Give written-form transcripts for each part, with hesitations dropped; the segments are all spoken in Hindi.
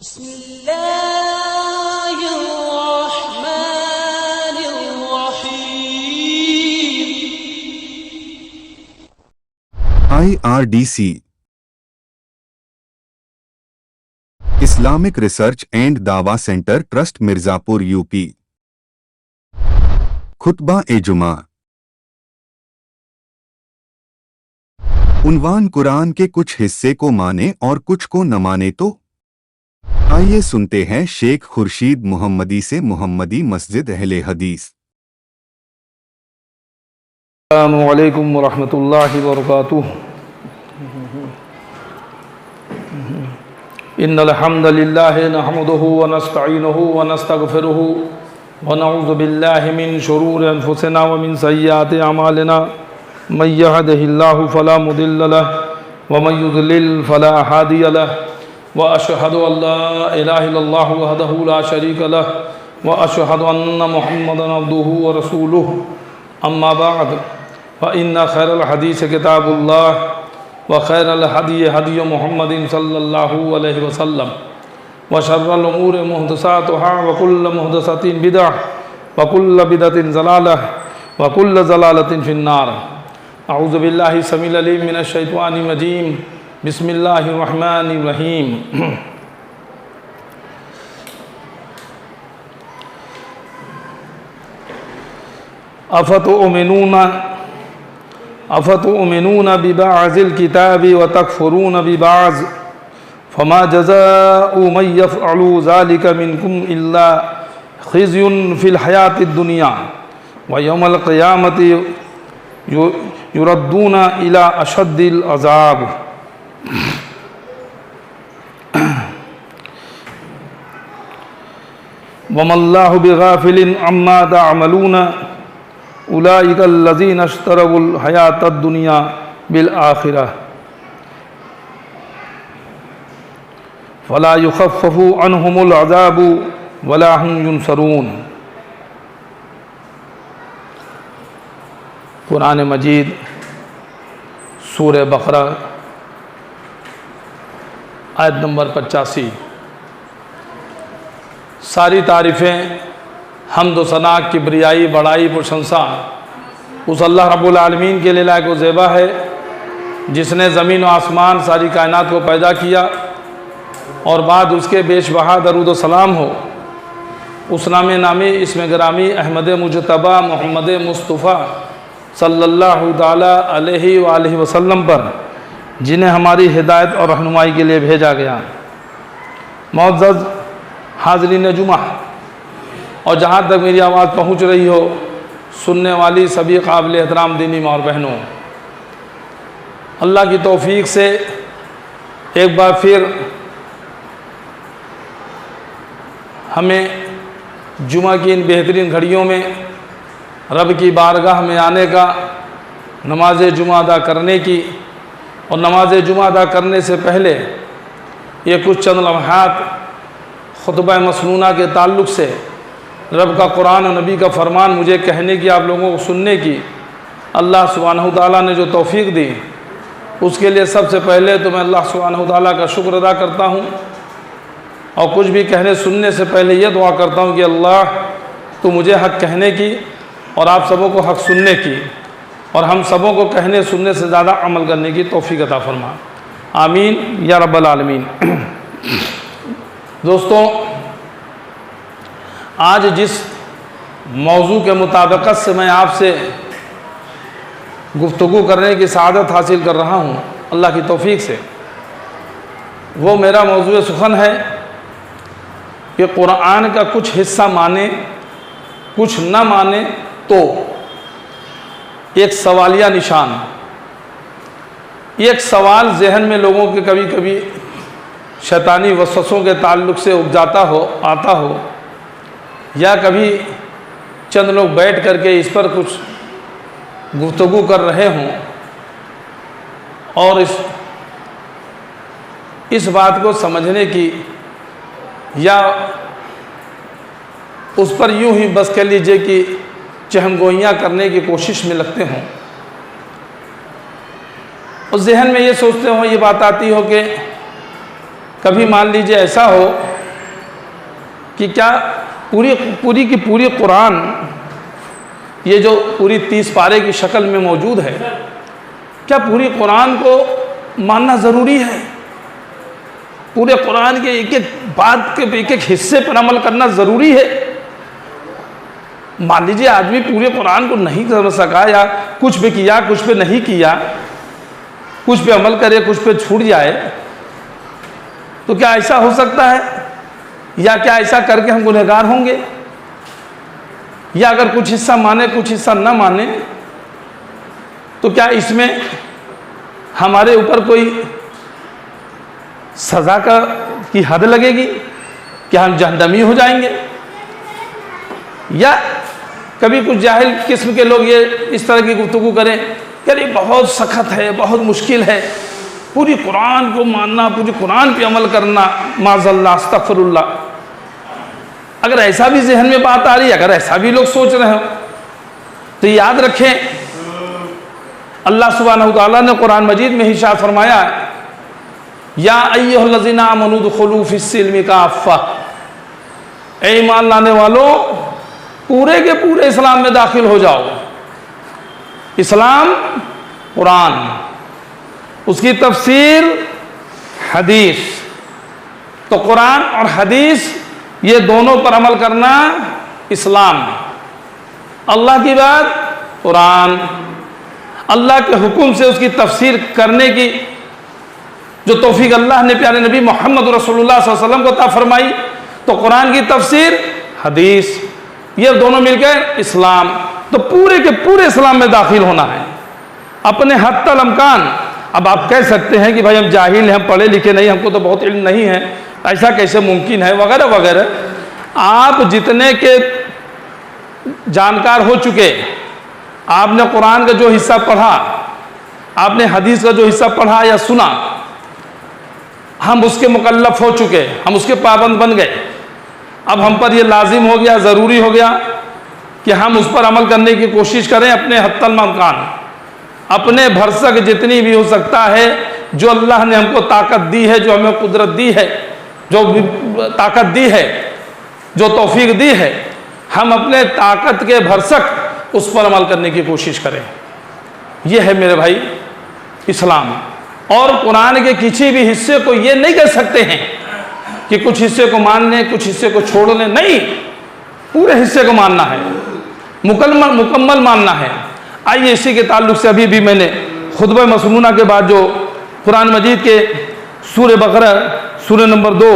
IRDC इस्लामिक रिसर्च एंड दावा सेंटर ट्रस्ट मिर्जापुर यूपी। खुतबा ए जुमा। उन्वान कुरान के कुछ हिस्से को माने और कुछ को न माने तो। आइए सुनते हैं शेख खुर्शीद मोहम्मदी से मोहम्मदी मस्जिद अहले हदीस। अस्सलामु अलैकुम वरहमतुल्लाहि वबरकातुहू। इन्नल हम्दलिल्लाहि नहमदुहु व नस्तईनुहु व नस्तगफिरुहु व नऊज़ु बिल्लाहि मिन शुरूरि अनफुसिना व मिन सय्यिआति अमालिना। मन यहदिहिल्लाहु फला मुदिल्ल लहु व मन युद्लिल फला हादिय लहु व अशहदु अल्ला इलाहा इल्लल्लाहु वहदहु ला शरीक लहु व अशहदु अन्न मुहम्मदन अब्दुहु व रसूलुहु। अम्मा बाद फ़इन्ना खैरल हदीस किताबुल्लाह व खैरल हदी हदी मुहम्मदिन सल्लल्लाहु अलैहि वसल्लम व शर्रल उमूरि मुहदसातुहा व कुल्ल मुहदसतिन बिदअह व कुल्ल बिदअतिन ज़लालह व कुल्ल ज़लालतिन फिन्नार। अऊज़ु बिल्लाहि समील अलीम मिनश शैतानिर रजीम। बिस्मिल्लाहिर रहमानिर रहीम। अफ़तुमिनून बिबाज़िल किताबि व तकफ़ुरून बिबाज़ फ़मा जज़ाउ मन यफ़अलु ज़ालिका मिनकुम इल्ला ख़िज़्युन फ़िल हयातिद दुनिया व यौमल क़ियामति युरद्दून इला अशद्दिल अज़ाब। वमल्लाहु बिग़ाफ़िलिन अम्मा तअमलून उलाइका अल्लज़ीना इश्तरवुल हयातद दुनिया बिल आखिरह फ़ला युख़फ़फ़ु अन्हुमुल अज़ाबु वला हुम युनसरून। कुरान मजीद सूरह बक़रा आयत नंबर 85। सारी तारीफ़ें हम्द व सना किब्रियाई बड़ाई प्रशंसा उस अल्लाह रब्बुल आलमीन के लिए लायक व ज़ेबा है जिसने ज़मीन व आसमान सारी कायनात को पैदा किया और बाद उसके बेशबहा दरूद व सलाम हो उस नामी इसमें गिरामी अहमद मुजतबा मोहम्मद मुस्तफ़ा सल्लल्लाहु ताला अलैहि व आलिहि वसल्लम पर जिन्हें हमारी हिदायत और रहनुमाई के लिए भेजा गया। मुअज़्ज़ज़ हाज़रीन जुमा और जहाँ तक मेरी आवाज़ पहुँच रही हो सुनने वाली सभी काबिल एहतराम दीनी माँ और बहनों, अल्लाह की तौफ़ीक़ से एक बार फिर हमें जुमा की इन बेहतरीन घड़ियों में रब की बारगाह में आने का, नमाज जुमा अदा करने की और नमाज जुमा अदा करने से पहले ये कुछ चंद लम्हात खुतबा मसनूना के ताल्लुक़ से रब का कुरान और नबी का फरमान मुझे कहने की, आप लोगों को सुनने की अल्लाह सुब्हानहू तआला ने जो तौफ़ीक़ दी उसके लिए सबसे पहले तो मैं अल्लाह सुब्हानहू तआला का शुक्र अदा करता हूँ और कुछ भी कहने सुनने से पहले ये दुआ करता हूँ कि अल्लाह तो मुझे हक़ कहने की और आप सबों को हक़ सुनने की और हम सबों को कहने सुनने से ज़्यादा अमल करने की तौफ़ीक़ अता फरमा। आमीन या रब्बल आलमीन। दोस्तों, आज जिस मौजू के मुताबिक़त से मैं आपसे गुफ्तगू करने की सआदत हासिल कर रहा हूँ अल्लाह की तौफ़ीक़ से, वो मेरा मौजू सुखन है कि कुरान का कुछ हिस्सा माने कुछ न माने तो एक सवालिया निशान। एक सवाल जहन में लोगों के कभी कभी शैतानी वसवसों के ताल्लुक़ से उपजाता हो, आता हो, या कभी चंद लोग बैठ करके इस पर कुछ गुफ्तगू कर रहे हों और इस बात को समझने की या उस पर यूं ही बस कह लीजिए कि चहमगोइयाँ करने की कोशिश में लगते हों और जहन में ये सोचते हों, ये बात आती हो कि कभी मान लीजिए ऐसा हो कि क्या पूरी की पूरी कुरान, ये जो पूरी 30 पारे की शक्ल में मौजूद है, क्या पूरी कुरान को मानना ज़रूरी है? पूरे कुरान के एक एक बात के एक एक हिस्से पर अमल करना ज़रूरी है? मान लीजिए आदमी पूरे कुरान को नहीं समझ सका, या कुछ पे किया कुछ पे नहीं किया, कुछ पे अमल करे कुछ पे छूट जाए, तो क्या ऐसा हो सकता है? या क्या ऐसा करके हम गुनहगार होंगे? या अगर कुछ हिस्सा माने कुछ हिस्सा न माने, तो क्या इसमें हमारे ऊपर कोई सज़ा की हद लगेगी? क्या हम जहन्नमी हो जाएंगे? या कभी कुछ जाहिल किस्म के लोग ये इस तरह की गुफ्तगू करें कि अरे बहुत सख्त है, बहुत मुश्किल है पूरी कुरान को मानना, पूरी कुरान पे अमल करना, माज़अल्लाह अस्तग़फिरुल्लाह। अगर ऐसा भी जहन में बात आ रही है, अगर ऐसा भी लोग सोच रहे हो, तो याद रखें अल्लाह सुब्हानहू तआला ने कुरान मजीद में इरशाद फरमाया, या अय्युहल्लज़ीना आमनू दुखुलू फिस्सिल्मि काफ़्फ़ा, ऐ ईमान लाने वालों पूरे के पूरे इस्लाम में दाखिल हो जाओ। इस्लाम कुरान, उसकी तफसीर हदीस। तो कुरान और हदीस ये दोनों पर अमल करना इस्लाम। अल्लाह की बात कुरान, अल्लाह के हुक्म से उसकी तफसीर करने की जो तौफीक अल्लाह ने प्यारे नबी मोहम्मद रसूलुल्लाह सल्लल्लाहु अलैहि वसल्लम को अता फरमाई, तो कुरान की तफसीर हदीस, ये दोनों मिलकर इस्लाम। तो पूरे के पूरे इस्लाम में दाखिल होना है अपने हद तल अमकान। अब आप कह सकते हैं कि भाई हम जाहिल हैं, हम पढ़े लिखे नहीं, हमको तो बहुत इल्म नहीं है, ऐसा कैसे मुमकिन है, वगैरह वगैरह। आप जितने के जानकार हो चुके, आपने कुरान का जो हिस्सा पढ़ा, आपने हदीस का जो हिस्सा पढ़ा या सुना, हम उसके मुकल्लफ हो चुके, हम उसके पाबंद बन गए। अब हम पर यह लाजिम हो गया, ज़रूरी हो गया कि हम उस पर अमल करने की कोशिश करें अपने हद तल इम्कान, अपने भरसक जितनी भी हो सकता है। जो अल्लाह ने हमको ताकत दी है, जो हमें कुदरत दी है, जो ताकत दी है, जो तौफीक दी है, हम अपने ताकत के भरसक उस पर अमल करने की कोशिश करें। यह है मेरे भाई इस्लाम। और कुरान के किसी भी हिस्से को ये नहीं कह सकते हैं कि कुछ हिस्से को मान लें कुछ हिस्से को छोड़ लें, नहीं, पूरे हिस्से को मानना है, मुकम्मल मानना है। आइए इसी के ताल्लुक से अभी भी मैंने खुतबा मसमूना के बाद जो कुरान मजीद के सूरह बकरा सूरह नंबर 2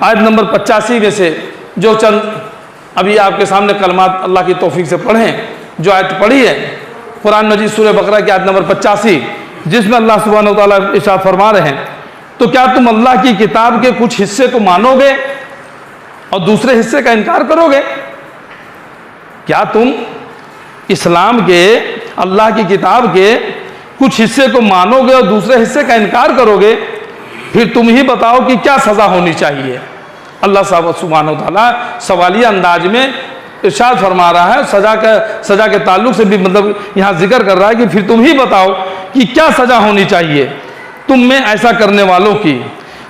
आयत नंबर 85 में से जो चंद अभी आपके सामने कलमात अल्लाह की तौफीक से पढ़ें, जो आयत पढ़ी है कुरान मजीद सूरह बकरा की आयत नंबर 85, जिसमें अल्लाह सुब्हानहू व तआला इरशाद फरमा रहे हैं, तो क्या तुम अल्लाह की किताब के कुछ हिस्से को मानोगे और दूसरे हिस्से का इनकार करोगे? क्या तुम इस्लाम के, अल्लाह की किताब के कुछ हिस्से को मानोगे और दूसरे हिस्से का इनकार करोगे? फिर तुम ही बताओ कि क्या सज़ा होनी चाहिए। अल्लाह सुब्हानहू व तआला सवालिया अंदाज में इरशाद फरमा रहा है, सज़ा के ताल्लुक से भी मतलब यहाँ जिक्र कर रहा है कि फिर तुम ही बताओ कि क्या सज़ा होनी चाहिए तुम में ऐसा करने वालों की,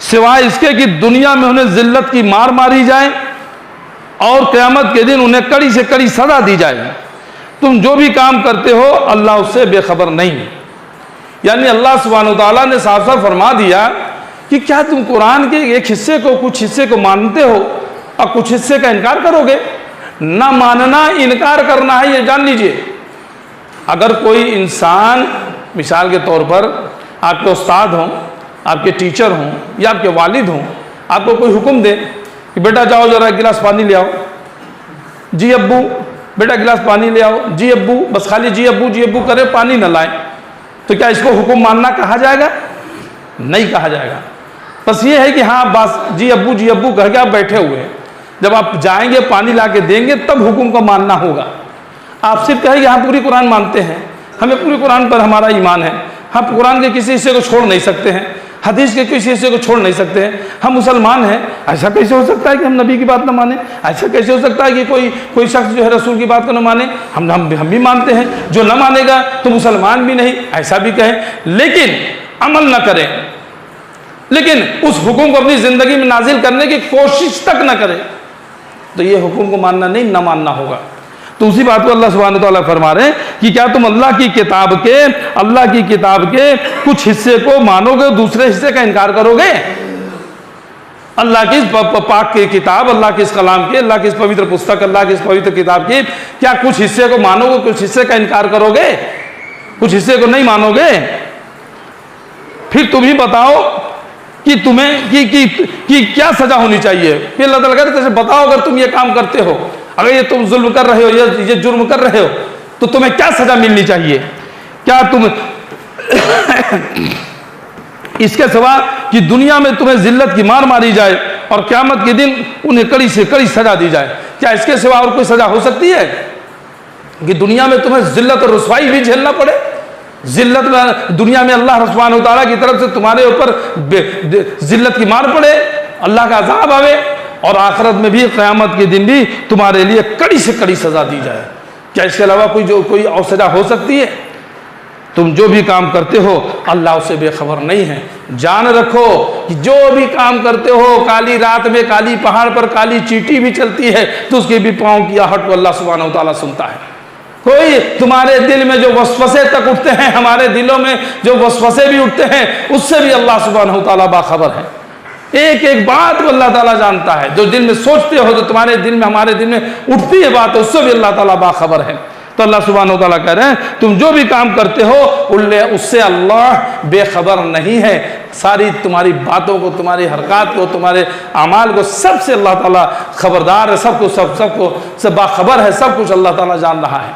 सिवाय इसके कि दुनिया में उन्हें जिल्लत की मार मारी जाए और क़यामत के दिन उन्हें कड़ी से कड़ी सज़ा दी जाए। तुम जो भी काम करते हो अल्लाह उससे बेखबर नहीं। यानी अल्लाह सुब्हानहू व तआला ने साफ साफ फरमा दिया कि क्या तुम कुरान के एक हिस्से को, कुछ हिस्से को मानते हो और कुछ हिस्से का इनकार करोगे? ना मानना इनकार करना है, ये जान लीजिए। अगर कोई इंसान मिसाल के तौर पर आपके उस्ताद हों, आपके टीचर हों या आपके वालिद हों, आपको कोई हुक्म दे कि बेटा जाओ ज़रा एक गिलास पानी ले आओ, जी अब्बू बेटा गिलास पानी ले आओ, जी अब्बू, बस खाली जी अब्बू करे, पानी न लाए, तो क्या इसको हुक्म मानना कहा जाएगा? नहीं कहा जाएगा। बस ये है कि हाँ बस जी अब्बू कह के आप बैठे हुए हैं, जब आप जाएंगे पानी ला के देंगे तब हुक्म को मानना होगा। आप सिर्फ कहेंगे हाँ पूरी कुरान मानते हैं, हमें पूरी कुरान पर हमारा ईमान है, हम कुरान के किसी हिस्से को छोड़ नहीं सकते हैं, हदीस के किसी हिस्से को छोड़ नहीं सकते हैं, हम मुसलमान हैं। ऐसा कैसे हो सकता है कि हम नबी की बात ना माने? ऐसा कैसे हो सकता है कि कोई शख्स जो है रसूल की बात को ना माने? हम भी मानते हैं, जो ना मानेगा तो मुसलमान भी नहीं, ऐसा भी कहें, लेकिन अमल ना करें, लेकिन उस हुक्म को अपनी ज़िंदगी में नाजिल करने की कोशिश तक ना करें, तो ये हुक्म को मानना नहीं, ना मानना होगा। तो उसी बात को अल्लाह सुब्हानहू तआला फरमा रहे हैं कि क्या तुम अल्लाह की किताब के कुछ हिस्से को मानोगे, दूसरे हिस्से का इनकार करोगे? अल्लाह की पाक की किताब, अल्लाह के इस कलाम की, अल्लाह की इस पवित्र पुस्तक, अल्लाह की इस पवित्र किताब की क्या कुछ हिस्से को मानोगे, कुछ हिस्से का इनकार करोगे, कुछ हिस्से को नहीं मानोगे? फिर तुम ही बताओ कि तुम्हें कि क्या सजा होनी चाहिए। फिर अल्लाह ताला कहते हैं बताओ, अगर तुम ये काम करते हो, अगर ये तुम जुल्म कर रहे हो, ये जुर्म कर रहे हो, तो तुम्हें क्या सजा मिलनी चाहिए? क्या तुम इसके सिवा कि दुनिया में तुम्हें जिल्लत की मार मारी जाए और क़यामत के दिन उन्हें कड़ी से कड़ी सजा दी जाए, क्या इसके सिवा और कोई सजा हो सकती है? कि दुनिया में तुम्हें जिल्लत और रुसवाई भी झेलना पड़े, जिल्लत में दुनिया में अल्लाह सुब्हानहू तआला की तरफ से तुम्हारे ऊपर जिल्लत की मार पड़े, अल्लाह का अज़ाब आवे, और आखिरत में भी क़यामत के दिन भी तुम्हारे लिए कड़ी से कड़ी सजा दी जाए। क्या इसके अलावा कोई और सजा हो सकती है? तुम जो भी काम करते हो अल्लाह उससे बेखबर नहीं है। जान रखो कि जो भी काम करते हो, काली रात में काली पहाड़ पर काली चींटी भी चलती है तो उसके भी पाँव की आहट को अल्लाह सुब्हानहू तआला सुनता है। कोई तुम्हारे दिल में जो वसवसे तक उठते हैं, हमारे दिलों में जो वसवसे भी उठते हैं, उससे भी अल्लाह सुब्हानहू तआला बाखबर है। एक एक बात को अल्लाह ताला जानता है। जो दिल में सोचते हो, जो तुम्हारे दिल में, हमारे दिल में उठती है बात, उससे भी अल्लाह ताला बाखबर है। तो अल्लाह सुब्हानहू तआला कह रहे हैं तुम जो भी काम करते हो उससे अल्लाह बेखबर नहीं है। सारी तुम्हारी बातों को, तुम्हारी हरकत को, तुम्हारे अमाल को, सबसे अल्लाह ताला खबरदार है, सबको बाखबर है, सब कुछ अल्लाह ताला जान रहा है।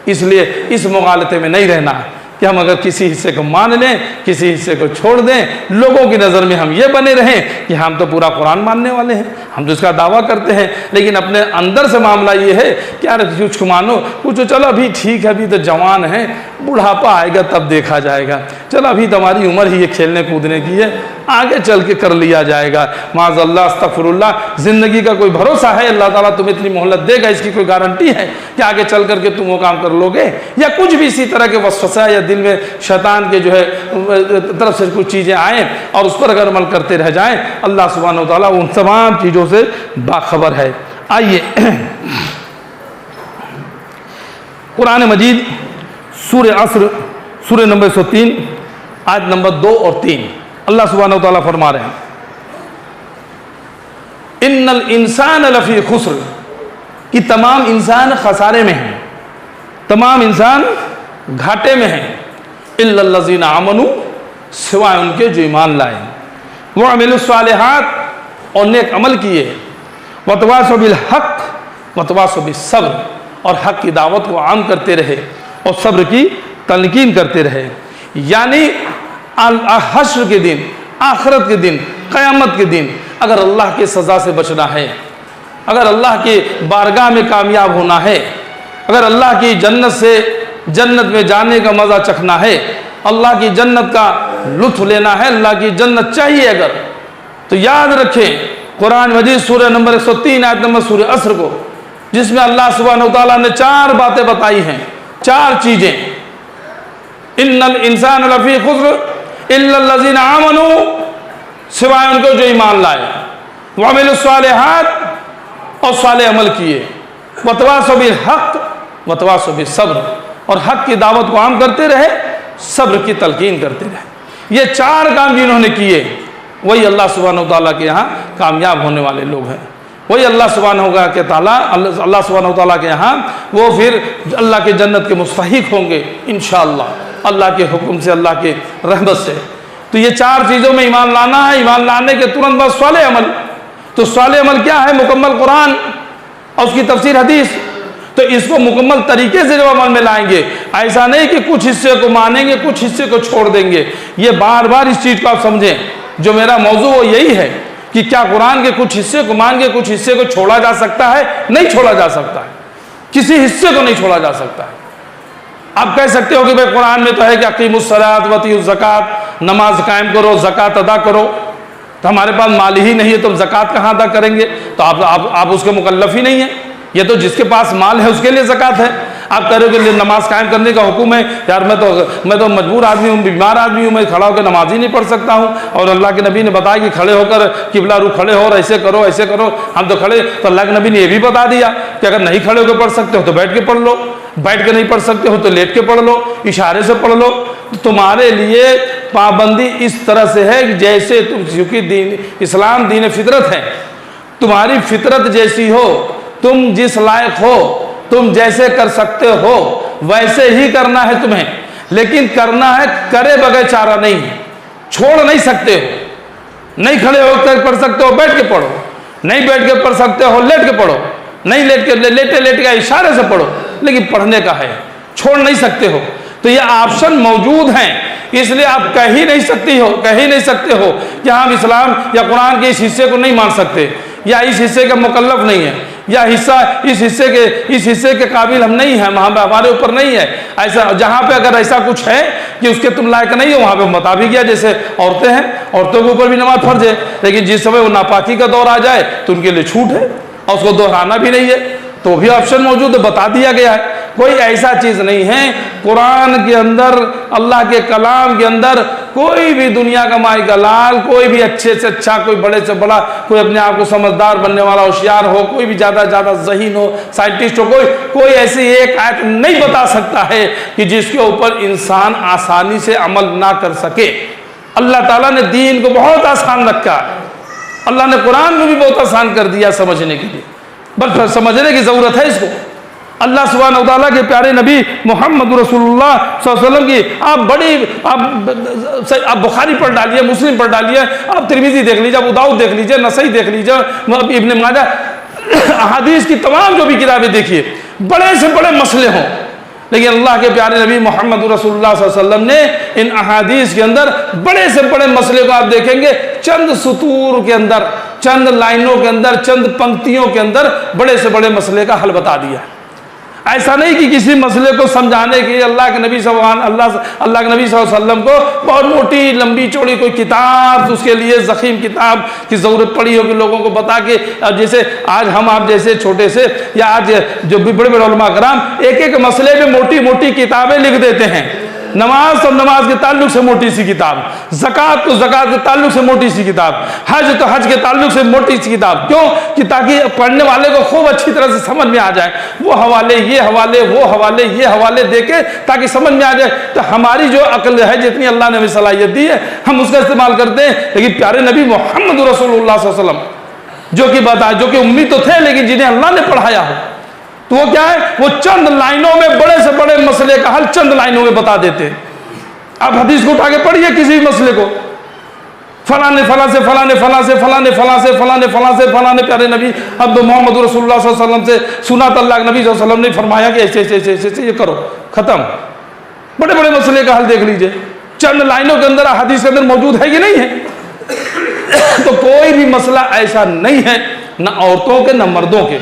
इसलिए इस मुगालते में नहीं रहना कि हम अगर किसी हिस्से को मान लें, किसी हिस्से को छोड़ दें, लोगों की नज़र में हम ये बने रहें कि हम तो पूरा कुरान मानने वाले हैं, हम तो इसका दावा करते हैं, लेकिन अपने अंदर से मामला ये है कि यार कुछ मानो, कुछ चलो अभी ठीक है, अभी तो जवान है, बुढ़ापा आएगा तब देखा जाएगा, चलो अभी तो हमारी उम्र ही है खेलने कूदने की है, आगे चल के कर लिया जाएगा। माज़अल्लाह, अस्तग़फिरुल्लाह, ज़िंदगी का कोई भरोसा है? अल्लाह ताला तुम्हें इतनी मोहलत देगा, इसकी कोई गारंटी है कि आगे चल करके तुम वो काम कर लोगे? या कुछ भी इसी तरह के वसवसा या दिल में शैतान के जो है तरफ से कुछ चीज़ें आए और उस पर अगर अमल करते रह जाएं, अल्लाह सुब्हानहू तआला उन तमाम चीज़ों से बाखबर है। आइए कुरान मजीद सूरह असर, सूरह नंबर 103 आयत नंबर 2 और 3, अल्लाह सुब्हानहू तआला फरमा रहे हैं इन्नल इंसान लफी खुस्र, कि तमाम इंसान खसारे में हैं, तमाम इंसान घाटे में हैं, इल्लल्लज़ीना आमनू, सिवाय उनके जो ईमान लाए, वो अमिलुस्सालिहात, और नेक अमल किए, वतवासौ बिल हक़ वतवासौ बिस सब्र, और हक़ की दावत को आम करते रहे और सब्र की तलकीन करते रहे। यानी हश्र के दिन, आखिरत के दिन, क़यामत के दिन अगर अल्लाह की सज़ा से बचना है, अगर अल्लाह की बारगाह में कामयाब होना है, अगर अल्लाह की जन्नत से जन्नत में जाने का मज़ा चखना है, अल्लाह की जन्नत का लुत्फ़ लेना है, अल्लाह की जन्नत चाहिए अगर, तो याद रखें कुरान मजीद सूरह नंबर 103 आयत नंबर सूरह असर को, जिसमें अल्लाह सुब्हानहू तआला ने 4 बातें बताई हैं, 4 चीज़ें। इन्नल इंसान लफी खुस्र इल्लल्लज़ीना आमनू, सिवाय उनको जो ईमान लाए, व अमिलुस्सालिहात, और साले अमल किए, वतवासौ बिल हक़ वतवासौ बिस सब्र, और हक़ की दावत को आम करते रहे, सब्र की तलकीन करते रहे। ये 4 काम जिन्होंने किए वही अल्लाह सुब्हानहू तआला के यहाँ कामयाब होने वाले लोग हैं। वही अल्लाह सुब्हानहू तआला के यहाँ वो फिर अल्लाह के जन्नत के मुस्तहिक होंगे इंशाअल्लाह, अल्लाह के हुक्म से, अल्लाह के रहमत से। तो ये 4 चीज़ों में ईमान लाना है। ईमान लाने के तुरंत बाद साले अमल। तो साले अमल क्या है? मुकम्मल कुरान और उसकी तफसीर हदीस। तो इसको मुकम्मल तरीके से जब अमल में लाएंगे, ऐसा नहीं कि कुछ हिस्से को मानेंगे, कुछ हिस्से को छोड़ देंगे। ये बार बार इस चीज़ को आप समझें, जो मेरा मौजू वो यही है कि क्या कुरान के कुछ हिस्से को मान के कुछ हिस्से को छोड़ा जा सकता है? नहीं छोड़ा जा सकता है, किसी हिस्से को नहीं छोड़ा जा सकता है। आप कह सकते हो कि भाई कुरान में तो है कि अकीमुस्सलात वतीउज़ ज़कात, नमाज कायम करो, ज़कात अदा करो, तो हमारे पास माल ही नहीं है तो हम ज़कात कहाँ अदा करेंगे? तो आप उसके मुकल्लफ ही नहीं है। ये तो जिसके पास माल है उसके लिए ज़कात है। आप कह रहे हो कि नमाज कायम करने का हुक्म है, यार मैं तो मजबूर आदमी हूँ, बीमार आदमी हूँ, मैं खड़ा होकर नमाज ही नहीं पढ़ सकता हूँ, और अल्लाह के नबी ने बताया कि खड़े होकर किबला रुख खड़े हो और ऐसे करो ऐसे करो, हम तो खड़े। तो अल्लाह के नबी ने यह भी बता दिया कि अगर नहीं खड़े होकर पढ़ सकते हो तो बैठ के पढ़ लो, बैठ के नहीं पढ़ सकते हो तो लेट के पढ़ लो, इशारे से पढ़ लो। तो तुम्हारे लिए पाबंदी इस तरह से है कि जैसे तुम, क्योंकि दीन इस्लाम दीन फितरत है, तुम्हारी फितरत जैसी हो, तुम जिस लायक हो, तुम जैसे कर सकते हो वैसे ही करना है तुम्हें, लेकिन करना है करे बगैर चारा नहीं है, छोड़ नहीं सकते हो। नहीं खड़े होकर पढ़ सकते हो बैठ के पढ़ो, नहीं बैठ के पढ़ सकते हो लेट के पढ़ो, नहीं लेटे के इशारे से पढ़ो, लेकिन पढ़ने का है, छोड़ नहीं सकते हो। तो ये ऑप्शन मौजूद हैं, इसलिए आप कह ही नहीं सकते हो कि हम इस्लाम या कुरान के इस हिस्से को नहीं मान सकते, या इस हिस्से का मुकल्लफ नहीं है, या इस हिस्से के काबिल हम नहीं हैं, हमारे ऊपर नहीं है। ऐसा जहाँ पे अगर ऐसा कुछ है कि उसके तुम लायक नहीं हो, वहाँ पे बता भी गया। जैसे औरतें हैं, औरतों के ऊपर भी नमाज फर्ज है, लेकिन जिस समय वो नापाकी का दौर आ जाए तो उनके लिए छूट है और उसको दोहराना भी नहीं है, तो भी ऑप्शन मौजूद है, बता दिया गया है। कोई ऐसा चीज नहीं है कुरान के अंदर, अल्लाह के कलाम के अंदर, कोई भी दुनिया का माई का लाल, कोई भी अच्छे से अच्छा, कोई बड़े से बड़ा, कोई अपने आप को समझदार बनने वाला होशियार हो, कोई भी ज्यादा ज्यादा ज़हीन हो, साइंटिस्ट हो, कोई ऐसी एक आयत नहीं बता सकता है कि जिसके ऊपर इंसान आसानी से अमल ना कर सके। अल्लाह ताला ने दीन को बहुत आसान रखा है, अल्लाह ने कुरान में भी बहुत आसान कर दिया समझने के लिए, बस समझने की जरूरत है इसको। अल्लाह सुब्हानहू व तआला के प्यारे नबी मोहम्मद रसूलुल्लाह सल्लल्लाहु अलैहि वसल्लम की आप बुखारी पढ़ डालिए, मुस्लिम पढ़ डालिए, आप तिरमिज़ी देख लीजिए, अबू दाऊद देख लीजिए, नसई देख लीजिए, इब्न माजा, अहादीस की तमाम जो भी किताबें देखिए, बड़े से बड़े मसले हों, लेकिन अल्लाह के प्यारे नबी मोहम्मद रसूलुल्लाह सल्लल्लाहु अलैहि वसल्लम ने इन अहादीस के अंदर बड़े से बड़े मसले को आप देखेंगे चंद सुतूर के अंदर, चंद लाइनों के अंदर, चंद पंक्तियों के अंदर बड़े से बड़े मसले का हल बता दिया। ऐसा नहीं कि किसी मसले को समझाने के लिए अल्लाह के नबी सल्लल्लाहु अलैहि वसल्लम को बहुत मोटी लंबी चौड़ी कोई किताब, उसके लिए ज़ख़ीम किताब की ज़रूरत पड़ी होगी लोगों को बता के। जैसे आज हम आप जैसे छोटे से, या आज जो भी बड़े बड़े उलमा कराम एक एक मसले पे मोटी मोटी किताबें लिख देते हैं। नमाज तो नमाज के ताल्लुक से मोटी सी किताब, ज़कात तो ज़कात के ताल्लुक से मोटी सी किताब, हज तो हज के ताल्लुक से मोटी सी किताब। क्यों? कि ताकि पढ़ने वाले को खूब अच्छी तरह से समझ में आ जाए, वो हवाले ये हवाले वो हवाले ये हवाले देके ताकि समझ में आ जाए। तो हमारी जो अक्ल है, जितनी अल्लाह ने हमें सलाहियत दी है, हम उसका इस्तेमाल करते हैं। लेकिन प्यारे नबी मोहम्मद रसूलुल्लाह सल्लल्लाहु अलैहि वसल्लम जो कि उम्मी तो थे, लेकिन जिन्हें अल्लाह ने पढ़ाया हो, तो वो क्या है, वो चंद लाइनों में बड़े से बड़े मसले का हल चंद लाइनों में बता देते हैं। आप हदीस को उठा के पढ़िए किसी भी मसले को, फलाने फला से फलाने फला से फलाने फला से फलाने फला से फलाने प्यारे नबी अब तो मोहम्मद रसूलुल्लाह सल्लल्लाहु अलैहि वसल्लम से सुना तो अल्लाह के नबी सल्लल्लाहु अलैहि वसल्लम ने फरमाया कि ऐसे ऐसे ऐसे ऐसे ये करो, खत्म। बड़े बड़े मसले का हल देख लीजिए, चंद लाइनों के अंदर हदीस के अंदर मौजूद है कि नहीं है। तो कोई भी मसला ऐसा नहीं है, न औरतों के न मर्दों के,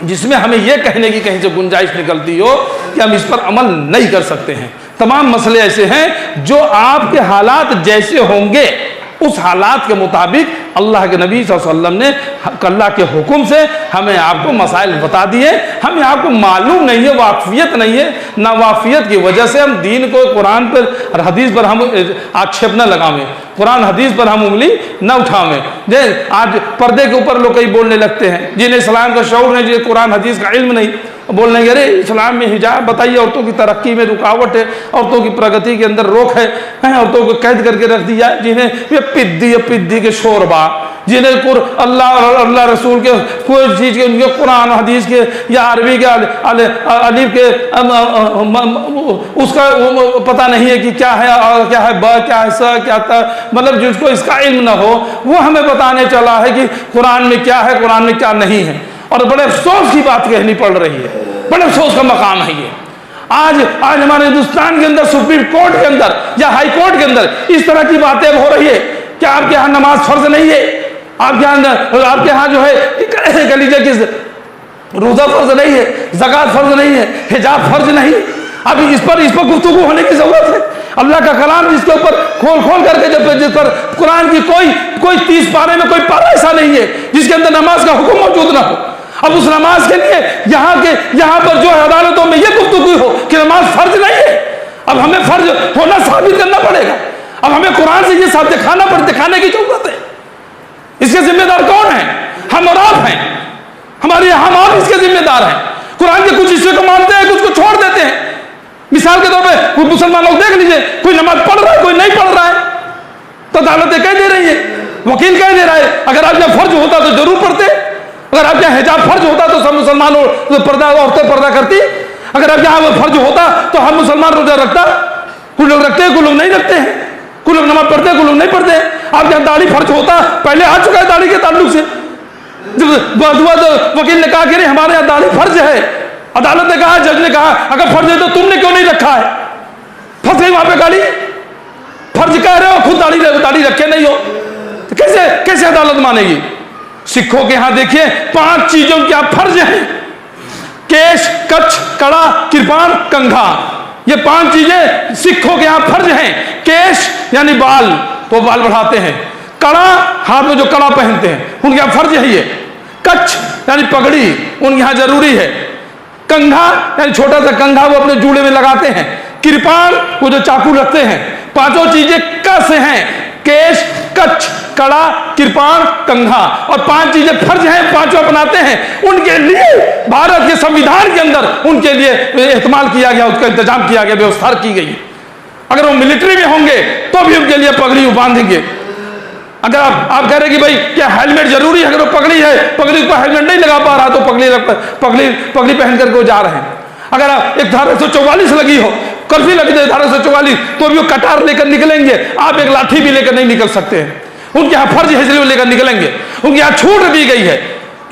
जिसमें हमें यह कहने की कहीं से गुंजाइश निकलती हो कि हम इस पर अमल नहीं कर सकते हैं। तमाम मसले ऐसे हैं जो आपके हालात जैसे होंगे उस हालात के मुताबिक अल्लाह के नबी सल्लल्लाहु अलैहि वसल्लम ने अल्लाह के हुक्म से हमें आपको मसाइल बता दिए। हमें आपको मालूम नहीं है, वाफियत नहीं है, ना वाफियत की वजह से हम दीन को कुरान पर और हदीस पर हम आक्षेप न लगावें, कुरान हदीस पर हम उंगली न उठावें। जे आज पर्दे के ऊपर लोग कई बोलने लगते हैं जिन्हें इस्लाम का शऊर है, जिन्हें कुरान हदीस का इल्म नहीं, बोलने लगे अरे इस्लाम में हिजाब बताइए, औरतों की तरक्की में रुकावट है, औरतों की प्रगति के अंदर रोक है, औरतों को कैद करके रख दिया। जिन्हें ये पिद्दी के शोरबा, जिन्हें अल्लाह रसूल के कोई चीज़ के, उनके कुरान हदीस के या अरबी के अलीफ के उसका पता नहीं है कि क्या है और क्या है ब, क्या है स, क्या था, मतलब जिसको इसका इल्म ना हो वो हमें बताने चला है कि कुरान में क्या है, कुरान में क्या नहीं है। और बड़े अफसोस की बात कहनी पड़ रही है, बड़े अफसोस का मकाम है ये। आज हमारे हिंदुस्तान के अंदर सुप्रीम कोर्ट के अंदर या हाई कोर्ट के अंदर इस तरह की बातें हो रही है। क्या आपके यहाँ नमाज फर्ज नहीं है? आपके यहाँ जो है कह लीजिए कि रोजा फर्ज नहीं है, ज़कात फर्ज नहीं है, हिजाब फर्ज नहीं है। अभी इस पर गुफ्तगू होने की जरूरत है। अल्लाह का कलाम जिसके ऊपर खोल करके जिस पर कुरान की कोई 30 पारे में कोई पारा ऐसा नहीं है जिसके अंदर नमाज का हुक्म मौजूद ना हो। अब उस नमाज के लिए यहाँ पर जो है अदालतों में यह गुफ्तगू हो कि नमाज फर्ज नहीं है, अब हमें फर्ज होना साबित करना पड़ेगा। अब हमें कुरान से ये सब दिखाने की जरूरत है। इसके जिम्मेदार कौन है? हम और आप हैं। हम आप इसके जिम्मेदार हैं। कुरान के कुछ हिस्से को मानते हैं, कुछ को छोड़ देते हैं। मिसाल के तौर पे कोई मुसलमान लोग देख लीजिए, कोई नमाज पढ़ रहा है, कोई नहीं पढ़ रहा है, तो अदालतें कह दे रही है, वकील कह दे रहा है अगर आप यहाँ फर्ज होता तो जरूर पढ़ते, अगर आप यहाँ हिजाब फर्ज होता तो सब मुसलमान पर्दा, औरतें पर्दा करती, अगर आप यहाँ फर्ज होता तो हम मुसलमान रोजा रखता। कुछ लोग रखते हैं, कुछ लोग नहीं रखते हैं, कुछ लोग नमाज पढ़ते हैं, कुछ लोग नहीं पढ़ते हैं। आप यहाँ दाढ़ी फर्ज होता, पहले आ चुका है दाढ़ी के ताल्लुक से, जब वकील ने कहा कि नहीं हमारे यहाँ दाढ़ी फर्ज है, अदालत ने कहा, जज ने कहा अगर फर्ज है तो तुमने क्यों नहीं रखा है? फंस गई वहां पे गाड़ी। फर्ज कह रहे हो, खुद दाढ़ी रखे नहीं हो, तो कैसे अदालत मानेगी? सिखों के यहां देखिए 5 चीजों की आप फर्ज हैं, केश, कच्छ, कड़ा, कृपाण, कंघा। ये 5 चीजें सिखों के यहां फर्ज हैं। केश यानी बाल, तो बाल बढ़ाते हैं। कड़ा, हाथ में जो कड़ा पहनते हैं, उनके यहां फर्ज है ये। कच्छ यानी पगड़ी, उनके यहां जरूरी है। कंघा यानी छोटा सा कंघा वो अपने जूड़े में लगाते हैं। कृपाण वो जो चाकू रखते हैं। 5 चीजें क से हैं, केश, कच्छ, कड़ा, कृपाण, कंघा, और 5 चीजें फर्ज हैं, 5 अपनाते हैं। उनके लिए भारत के संविधान के अंदर उनके लिए इस्तेमाल किया गया, उसका इंतजाम किया गया, व्यवस्था की गई। अगर वो मिलिट्री में होंगे तो भी उनके लिए पगड़ी बांधेंगे। अगर आप कह रहे कि भाई क्या हेलमेट जरूरी है, अगर वो पगड़ी है, पगड़ी पर हेलमेट नहीं लगा पा रहा तो पगड़ी पहन करके वो जा रहे हैं। अगर एक धारा 144 लगी हो, कर्फ्यू लगी है धारा 144, तो भी वो कटार लेकर निकलेंगे। आप एक लाठी भी लेकर नहीं निकल सकते हैं। उनके यहाँ फर्ज है इसलिए वो लेकर निकलेंगे। उनके यहाँ छूट दी गई है,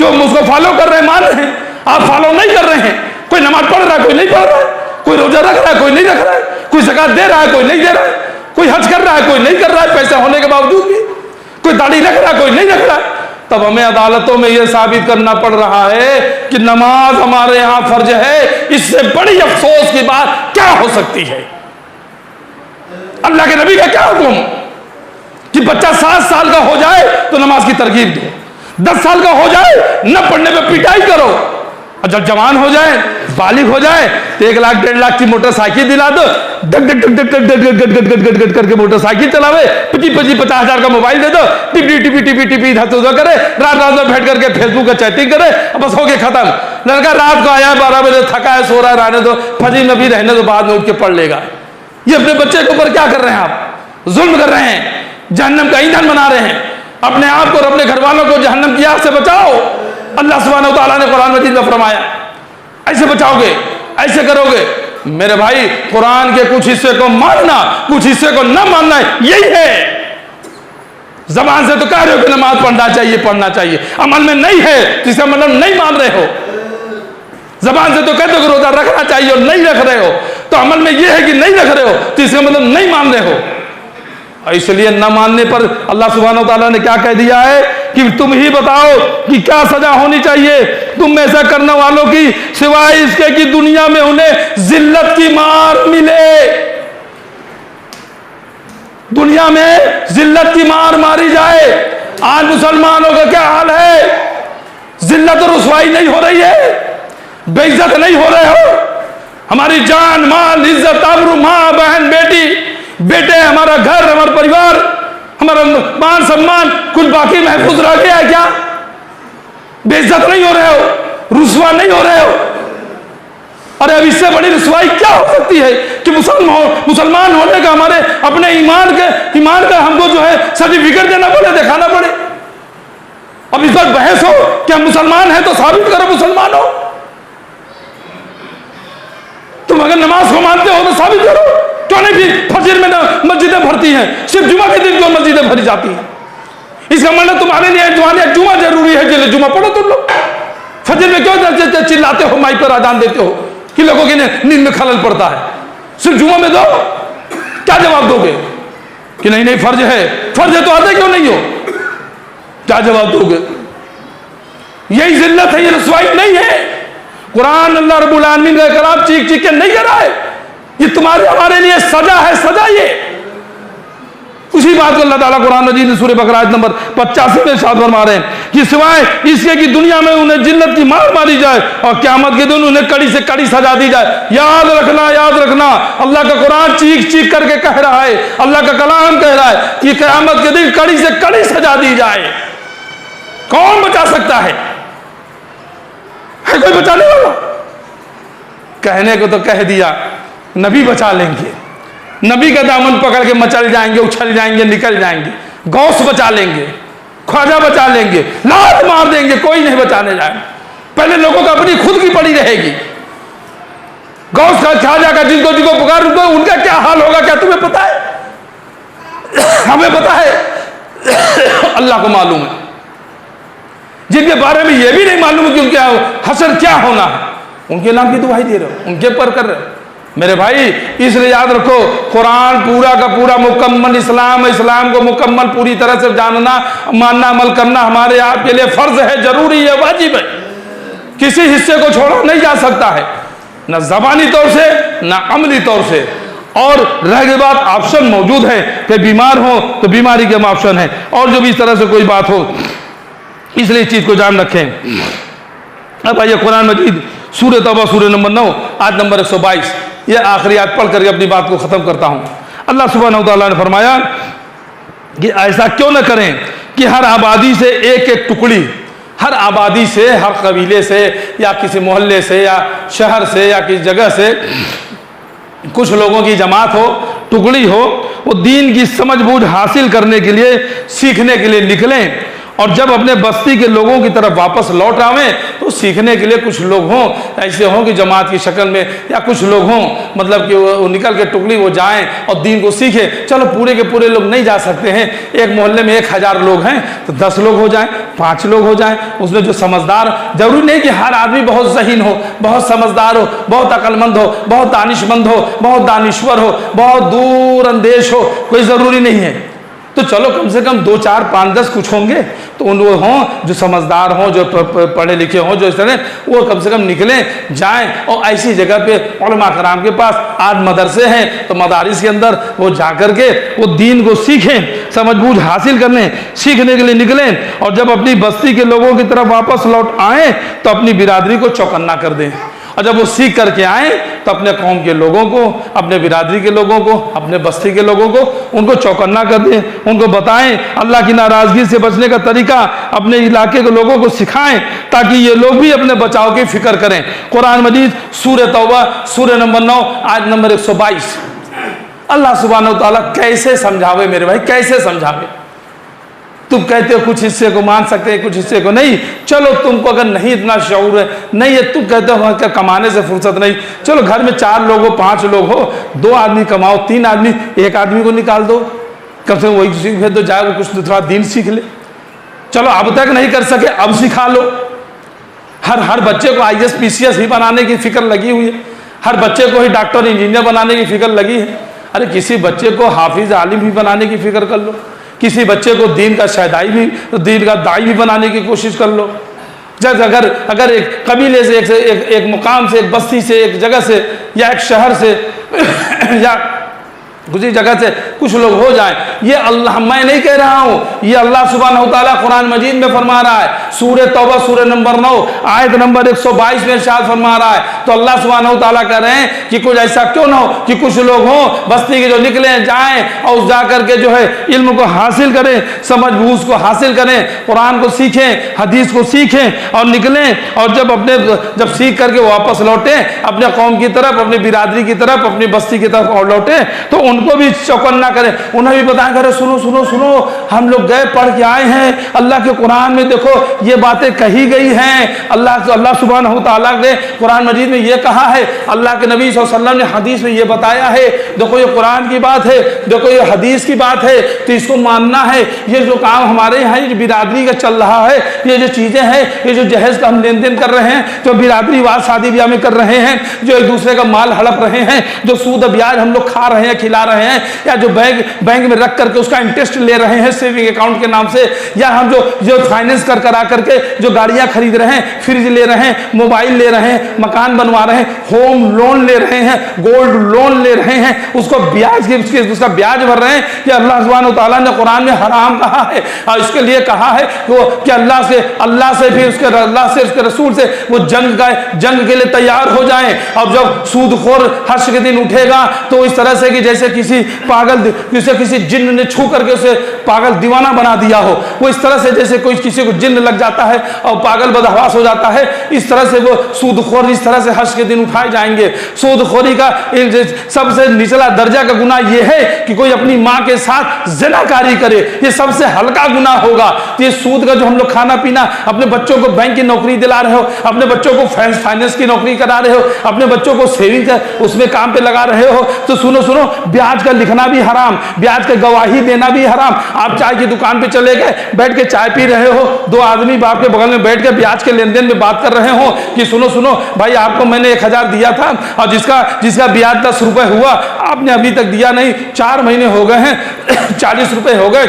जो उसको फॉलो कर रहे हैं, मान रहे हैं। आप फॉलो नहीं कर रहे हैं। कोई नमाज पढ़ रहा है, कोई नहीं पढ़ रहा है, कोई रोजा रख रहा है, कोई नहीं रख रहा है, कोई ज़कात दे रहा है, कोई नहीं दे रहा है, कोई हज कर रहा है, कोई नहीं कर रहा है, पैसा होने के बावजूद भी, कोई दाढ़ी रख रहा है, कोई नहीं रख रहा है। तब हमें अदालतों में यह साबित करना पड़ रहा है कि नमाज हमारे यहां फर्ज है। इससे बड़ी अफसोस की बात क्या हो सकती है? अल्लाह के नबी का क्या हुक्म कि बच्चा 7 साल का हो जाए तो नमाज की तरकीब दो, 10 साल का हो जाए न पढ़ने पे पिटाई करो, और जब जवान हो जाए, बालिग हो जाए तो 1 लाख 1.5 लाख की मोटरसाइकिल दिला दो, डग डग डग डग डग डग डग डग करके मोटरसाइकिल चलावे, 50 हजार का मोबाइल दे दो, टिपी इधर से उधर करे, रात में बैठ करके फेसबुक का चैटिंग करे, बस हो गया खत्म। लड़का रात को आया 12 बजे, थका है, सो रहा है, रहने दो, फजर में भी रहने दो, बाद में उठ के पढ़ लेगा। ये अपने बच्चे के ऊपर क्या कर रहे हैं? आप जुल्म कर रहे हैं, जहन्नम का ईंधन बना रहे हैं। अपने आप को और अपने घर वालों को जहन्नम की आग से बचाओ। अल्लाह सुब्हानहू व तआला ने कुरान मजीद में फरमाया, ऐसे बचाओगे, ऐसे करोगे। मेरे भाई, कुरान के कुछ हिस्से को मानना, कुछ हिस्से को न मानना, यही है। जबान से तो कह रहे हो कि नमाज पढ़ना चाहिए, अमल में नहीं है तो इसका मतलब नहीं मान रहे हो। जबान से तो कहते हो कि रोजा रखना चाहिए और नहीं रख रहे हो, तो अमल में यह है कि नहीं रख रहे हो तो इसका मतलब नहीं मान रहे हो। इसलिए न मानने पर अल्लाह सुब्हानहू व तआला ने क्या कह दिया है कि तुम ही बताओ कि क्या सजा होनी चाहिए तुम ऐसा करने वालों की, सिवाय इसके कि दुनिया में उन्हें जिल्लत की मार मिले। दुनिया में जिल्लत की मार मारी जाए। आज मुसलमानों का क्या हाल है? जिल्लत और रुसवाई नहीं हो रही है, बेइज्जत नहीं हो रहे हो। हमारी जान, माल, इज्जत, आबरू, माँ, बहन, बेटे, हमारा घर, हमारा परिवार, हमारा मान सम्मान कुछ बाकी महफूज रह गया है क्या? बेइज्जत नहीं हो रहे हो, रुसवा नहीं हो रहे हो। अरे अब इससे बड़ी रुसवाई क्या हो सकती है कि मुसलमान होने का, हमारे अपने ईमान का हमको जो है सर्टिफिकेट देना पड़े, दिखाना पड़े। अब इस पर बहस हो कि हम मुसलमान हैं तो साबित करो मुसलमान हो। तुम अगर नमाज को मानते हो तो साबित करो। क्यों नहीं फिर फजर में मस्जिदें भरती हैं, सिर्फ जुमा के दिन क्यों मस्जिदें भरी जाती हैं? इसका मतलब तुम्हारे लिए जुमा जरूरी है, चलो जुमा पढ़ो तुम लोग। फजर में क्यों चिल्लाते हो, माइक पर आजान देते हो कि लोगों की नींद में खलल पड़ता है? सिर्फ जुमा में दो। क्या जवाब दोगे कि नहीं फर्ज है तो आते क्यों नहीं हो? क्या जवाब दोगे? यही जिल्लत है, ये रसवाई नहीं है। कुरान अल्लाह रब्बुल आलमीन का कलाम चीख के नहीं कर रहा है। ये तुम्हारे हमारे लिए सजा है, सजा ये। कुछ उसी बात को अल्लाह ताला कुरान मजीद में सूरह बकरा आयत नंबर 85 में इरशाद फरमा रहे हैं कि सिवाय इसके कि दुनिया में उन्हें जिल्लत की मार मारी जाए और क़यामत के दिन उन्हें कड़ी से कड़ी सजा दी जाए। याद रखना, अल्लाह का कुरान चीख चीख करके कह रहा है, अल्लाह का कलाम कह रहा है कि क़यामत के दिन कड़ी से कड़ी सजा दी जाए। कौन बचा सकता है कोई बचाने वाला? कहने को तो कह दिया, नबी बचा लेंगे, नबी का दामन पकड़ के मचल जाएंगे, उछल जाएंगे, निकल जाएंगे। गौस बचा लेंगे, ख्वाजा बचा लेंगे, लात मार देंगे, कोई नहीं बचाने जाए। पहले लोगों को अपनी खुद की पड़ी रहेगी। गौस का ख्वाजा का जिनको जिनको पुकार उनका क्या हाल होगा, क्या तुम्हें पता है? हमें पता है, अल्लाह को मालूम है। जिनके बारे में यह भी नहीं मालूम कि उनके हशर क्या होना है, उनके नाम की दुआई दे रहे हो, उनके पर कर रहे हो। मेरे भाई इसलिए याद रखो, कुरान पूरा का पूरा मुकम्मल इस्लाम है। इस्लाम को मुकम्मल पूरी तरह से जानना, मानना, अमल करना हमारे आपके लिए फर्ज है, जरूरी है, वाजिब है। किसी हिस्से को छोड़ा नहीं जा सकता है, ना ज़बानी तौर से ना अमली तौर से। और रह गई बात, ऑप्शन मौजूद है कि बीमार हो तो बीमारी के ऑप्शन है, और जो भी इस तरह से कोई बात हो, इसलिए इस चीज को जान रखें। अब आइए कुरान मजीद सूरह तौबा सूरह नंबर 9 आयत नंबर 122, यह आखिरी आयत पढ़ करके अपनी बात को खत्म करता हूं। अल्लाह सुब्हानहू व तआला ने फरमाया कि ऐसा क्यों न करें कि हर आबादी से एक एक टुकड़ी, हर आबादी से, हर कबीले से या किसी मोहल्ले से या शहर से या किसी जगह से कुछ लोगों की जमात हो, टुकड़ी हो, वो दीन की समझ बूझ हासिल करने के लिए, सीखने के लिए निकलें। और जब अपने बस्ती के लोगों की तरफ वापस लौट आवें तो सीखने के लिए कुछ लोग हों, ऐसे हों कि जमात की शक्ल में, या कुछ लोग हों मतलब कि वो निकल के टुकड़ी वो जाएं और दीन को सीखें। चलो पूरे के पूरे लोग नहीं जा सकते हैं, एक मोहल्ले में 1000 लोग हैं तो 10 लोग हो जाएं, 5 लोग हो जाएं। उसमें जो समझदार, जरूरी नहीं कि हर आदमी बहुत ज़हीन हो, बहुत समझदार हो, बहुत अक्लमंद हो, बहुत दानिशमंद हो, बहुत दानिश्वर हो, बहुत दूर अंदेश हो, कोई ज़रूरी नहीं है। तो चलो कम से कम 2, 4, 5, 10 कुछ होंगे तो उन वो हों जो समझदार हों, जो पढ़े लिखे हों, जो इस तरह वो कम से कम निकलें, जाएं और ऐसी जगह पे उलमा कराम के पास आज मदरसे हैं तो मदारिस के अंदर वो जा कर के वो दीन को सीखें, समझ बूझ हासिल कर लें, सीखने के लिए निकलें। और जब अपनी बस्ती के लोगों की तरफ वापस लौट आएँ तो अपनी बिरादरी को चौकन्ना कर दें। और जब वो सीख करके आए तो अपने कौम के लोगों को, अपने बिरादरी के लोगों को, अपने बस्ती के लोगों को उनको चौकन्ना कर दें, उनको बताएं अल्लाह की नाराज़गी से बचने का तरीका, अपने इलाके के लोगों को सिखाएं ताकि ये लोग भी अपने बचाव की फिक्र करें। कुरान मजीद सूरह तौबा सूरह नंबर 9 आयत नंबर 122। अल्लाह सुब्हानहू व तआला कैसे समझावे मेरे भाई, कैसे समझावे। तुम कहते हो कुछ हिस्से को मान सकते हैं, कुछ हिस्से को नहीं। चलो तुमको अगर नहीं इतना शऊर है, नहीं है, तुम कहते हो क्या कमाने से फुर्सत नहीं, चलो घर में 4 लोग हो, 5 लोग हो, 2 आदमी कमाओ, 3 आदमी, 1 आदमी को निकाल दो, कम से कम वही सीख दो, जाए वो कुछ दूसरा दीन सीख ले। चलो अब तक नहीं कर सके, अब सिखा लो। हर बच्चे को IAS PCS ही बनाने की फिक्र लगी हुई है, हर बच्चे को ही डॉक्टर इंजीनियर बनाने की फिक्र लगी है। अरे किसी बच्चे को हाफिज आलिम भी बनाने की फिक्र कर लो, किसी बच्चे को दीन का शहदाई भी, दीन का दाई भी बनाने की कोशिश कर लो। जब अगर एक कबीले से, एक मुकाम से, एक बस्ती से, एक जगह से या एक शहर से या किसी जगह से कुछ लोग हो जाएं, ये अल्लाह, मैं नहीं कह रहा हूँ, ये अल्लाह सुब्हानहू व तआला कुरान मजीद में फरमा रहा है। सूरह तौबा सूरह नंबर 9 आयत नंबर 122 में इरशाद फरमा रहा है। तो अल्लाह सुब्हानहू व तआला कह रहे हैं कि कुछ ऐसा क्यों ना हो कि कुछ लोग हों बस्ती के जो निकले जाएं और उस जा करके जो है इल्म को हासिल करें, समझ बूझ को हासिल करें, कुरान को सीखें, हदीस को सीखें और निकलें। और जब सीख करके वापस लौटें अपने कौम की तरफ, अपनी बिरादरी की तरफ, अपनी बस्ती की तरफ और लौटें तो उनको भी चौकन्ना करें, उन्हें भी बताएं, करे सुनो सुनो सुनो, हम लोग गए पढ़ के आए हैं, अल्लाह के कुरान में देखो ये बातें कही गई हैं। अल्लाह सुब्हानहू तआला ने कुरान मजीद में ये कहा है, अल्लाह के नबी सल्लल्लाहु अलैहि वसल्लम ने हदीस में ये बताया है। देखो ये कुरान की बात है, देखो ये हदीस की बात है, तो इसको मानना है। ये जो काम हमारे यहाँ ये बिरादरी का चल रहा है, ये जो चीज़ें हैं, ये जो जहेज का हम लेन देन कर रहे हैं, जो बिरादरी वाद शादी ब्याह में कर रहे हैं, जो एक दूसरे का माल हड़प रहे हैं, जो सूद ब्याज हम लोग खा रहे हैं, खिला रहे हैं, या जो बैंक में रख करके उसका इंटरेस्ट ले रहे हैं सेविंग अकाउंट के नाम से, या हम जो फाइनेंस करा करके जो गाड़ियां खरीद रहे हैं, फ्रिज ले रहे हैं, मोबाइल ले रहे हैं, मकान बनवा रहे हैं, होम लोन ले रहे हैं, गोल्ड लोन ले रहे हैं, उसको ब्याज उसका ब्याज भर रहे हैं, कि अल्लाह सुब्हानहू तआला ने कुरान में हराम कहा है, और इसके लिए कहा है कि अल्लाह से भी उसके रसूल से वो जंग के लिए तैयार हो जाएं। और जब सूदखोर हश्र के दिन उठेगा तो इस तरह से कि जैसे किसी जिन्न ने छू करके उसे पागल दीवाना बना दिया हो, वो इस तरह से जैसे किसी को जिन्न लग जाता है और पागल बदहवास हो जाता है, इस तरह से वो सूदखोर इस तरह से हश्र के दिन उठाए जाएंगे। सूदखोरी का सबसे निचला दर्जा का गुनाह यह है कि कोई अपनी माँ के साथ ज़िनाकारी करे, ये सबसे हल्का गुनाह होगा। ये सूद का जो हम लोग खाना पीना, अपने बच्चों को बैंक की नौकरी दिला रहे हो, अपने बच्चों को फाइनेंस की नौकरी करा रहे हो, अपने बच्चों को सेविंग उसमें काम पे लगा रहे हो, तो सुनो ब्याज का लिखना भी हराम, ब्याज का गवाही देना भी हराम। आप चाय की दुकान पे चले गए, बैठ के चाय पी रहे हो, दो आदमी बाप के बगल में बैठ के ब्याज के लेन देन में बात कर रहे हो कि सुनो भाई, आपको मैंने 1000 दिया था और जिसका ब्याज 10 रुपए हुआ, आपने अभी तक दिया नहीं, 4 महीने हो गए हैं, 40 रुपए हो गए।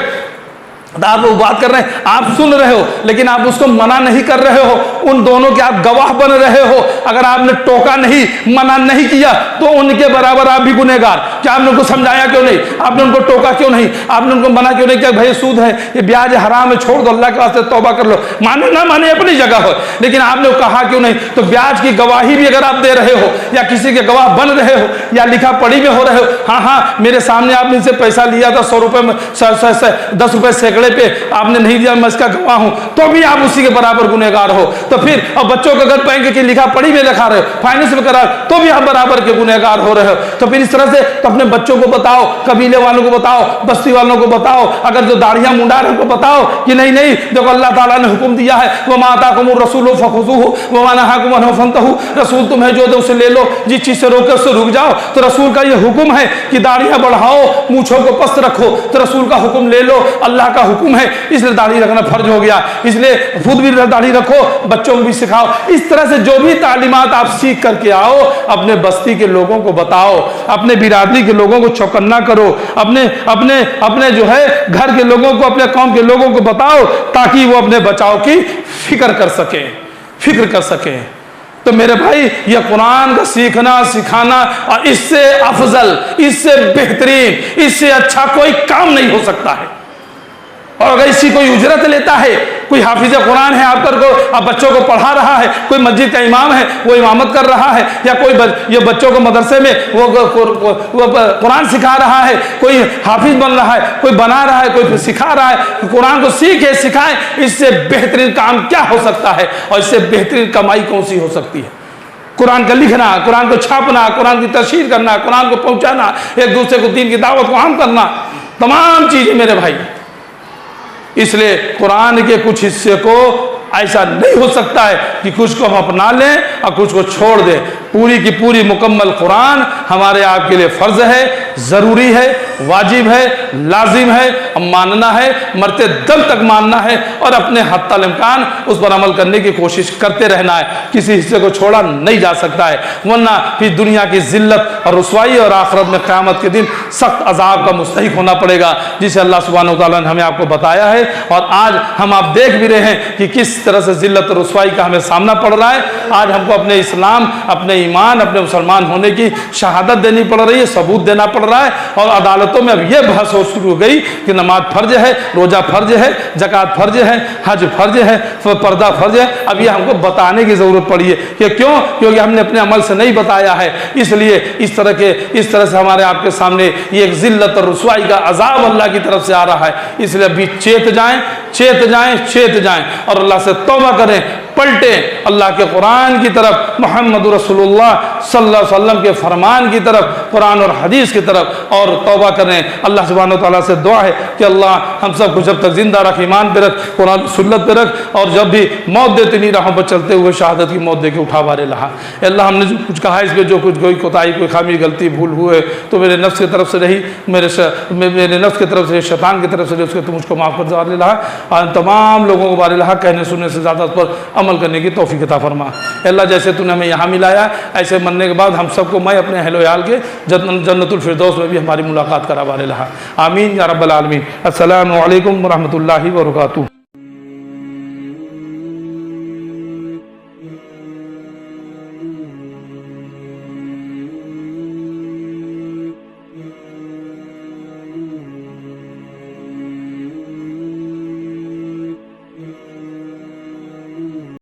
आप वो बात कर रहे हैं, आप सुन रहे हो, लेकिन आप उसको मना नहीं कर रहे हो, उन दोनों के आप गवाह बन रहे हो। अगर आपने टोका नहीं, मना नहीं किया, तो उनके बराबर आप भी गुनहगार। क्या आपने उनको समझाया क्यों नहीं? आपने उनको टोका क्यों नहीं? आपने उनको मना क्यों नहीं किया? भाई सूद है, ये ब्याज हराम है, छोड़ दो, अल्लाह के वास्ते तौबा कर लो। माने ना माने अपनी जगह हो, लेकिन आपने कहा क्यों नहीं? तो ब्याज की गवाही भी अगर आप दे रहे हो, या किसी के गवाह बन रहे हो, या लिखा पढ़ी में हो रहे हो, हाँ मेरे सामने आपने इनसे पैसा लिया था 100 रुपए में, 10 रुपए सैकड़े पे आपने नहीं दिया, मैं इसका गवाह हूं, तो भी आप उसी के बराबर गुनहगार हो। तो फिर और बच्चों को अगर बैंक की लिखा पढ़ी में लिखा रहे हो, फाइनेंस में करा, तो भी आप बराबर के गुनहगार हो रहे हो। तो फिर इस तरह से तो अपने बच्चों को बताओ, कबीले वालों को बताओ, बस्ती वालों को बताओ, अगर जो दाढ़ियां मुंडा रहे उनको बताओ कि नहीं देखो अल्लाह ताला ने हुक्म दिया है, वमा आताकुमुर रसूलु फखुज़ूहु वमा नहाकुम अन्हु फंतहू, रसूल तुम्हें जो दे उसे ले लो, जिस चीज से रोके उससे रुक जाओ। तो रसूल का ये हुक्म है कि दाढ़ियां बढ़ाओ, मूंछों को पस्त रखो, तो रसूल का हुक्म ले लो, अल्लाह का हुक्म है, इसलिए दाढ़ी रखना फर्ज हो गया, इसलिए खुद भी दाढ़ी रखो, बच्चों को भी सिखाओ। इस तरह से जो भी तालीमात आप सीख करके आओ, अपने बस्ती के लोगों को बताओ, अपने बिरादरी के लोगों को चौकन्ना करो, अपने जो है घर के लोगों को, अपने कौम के लोगों को बताओ, ताकि वो अपने बचाव की फिक्र कर सके। तो मेरे भाई, यह कुरान का सीखना सिखाना, और इससे अफजल, इससे बेहतरीन, इससे अच्छा कोई काम नहीं हो सकता है। और अगर इसी कोई उजरत लेता है, कोई हाफिज कुरान है आप बच्चों को पढ़ा रहा है, कोई मस्जिद का इमाम है वो इमामत कर रहा है, या कोई ये बच्चों को मदरसे में वो कुरान सिखा रहा है, कोई हाफिज बन रहा है, कोई बना रहा है, कोई सिखा रहा है, कुरान को सीखे सिखाए, इससे बेहतरीन काम क्या हो सकता है? और इससे बेहतरीन कमाई कौन सी हो सकती है? कुरान का लिखना, कुरान को छापना, कुरान की तशहीर करना, कुरान को पहुंचाना, एक दूसरे को दीन की दावत को आम करना, तमाम चीजें मेरे भाई। इसलिए कुरान के कुछ हिस्से को ऐसा नहीं हो सकता है कि कुछ को हम अपना लें और कुछ को छोड़ दें। पूरी की पूरी मुकम्मल कुरान हमारे आपके लिए फर्ज है, ज़रूरी है, वाजिब है, लाजिम है, मानना है, मरते दम तक मानना है, और अपने हद तक इम्कान उस पर अमल करने की कोशिश करते रहना है। किसी हिस्से को छोड़ा नहीं जा सकता है, वरना फिर दुनिया की जिल्लत और रुसवाई और आखिरत में क़यामत के दिन सख्त अजाब का मुस्तहिक होना पड़ेगा, जिसे अल्लाह सुब्हानहू व तआला ने हमें आपको बताया है। और आज हम आप देख भी रहे हैं कि किस तरह से जिल्लत और रुसवाई का हमें सामना पड़ रहा है। आज हमको अपने इस्लाम, अपने ईमान, अपने मुसलमान होने की शहादत देनी पड़ रही है, सबूत देना पड़ रहा है। और अदालतों में अब यह बहस हो शुरू हो गई कि नमाज फर्ज है, रोजा फर्ज है, ज़कात फर्ज है, हज फर्ज है, पर्दा फर्ज है। अब यह हमको बताने की ज़रूरत पड़ी है कि क्यों? क्योंकि हमने अपने अमल से नहीं बताया है, इसलिए इस तरह से हमारे आपके सामने ये एक जिल्लत और रुसवाई का अजाब अल्लाह की तरफ से आ रहा है। इसलिए अभी चेत जाएं और अल्लाह से तौबा करें, पलटें अल्लाह के कुरान की तरफ, मोहम्मद रसूलुल्लाह सल्लल्लाहु अलैहि वसल्लम के फरमान की तरफ, कुरान और हदीस की तरफ, और तौबा करें। अल्लाह सुब्हानहू व तआला से दुआ है कि अल्लाह हम सब को जब तक जिंदा रख, ईमान पे रख, कुरान सुन्नत पे रख, और जब भी मौत देते नहीं राहों पर चलते हुए शहादत की मौत दे के उठा वारे रहा। अल्लाह हमने जो कुछ कहा, इसमें जो कुछ कोई कोताही, कोई खामी, गलती, भूल हुए तो मेरे नफ्स की तरफ से रही, मेरे नफ्स की तरफ से, शैतान की तरफ से, उसके तुम मुझको माफ़ कर वाले रहा, और तमाम लोगों को बारे कहने सुनने से ज़्यादा उस पर अमल करने की तौफीक अता फरमा। अल्लाह जैसे तूने हमें यहाँ मिलाया, ऐसे मरने के बाद हम सबको मैं अपने अहल याल के जन्नतुल फिरदौस में भी हमारी मुलाकात करा वाले रहा। आमीन या रब्बल आलमीन। अस्सलामु अलैकुम व रहमतुल्लाहि व बरकातुहू।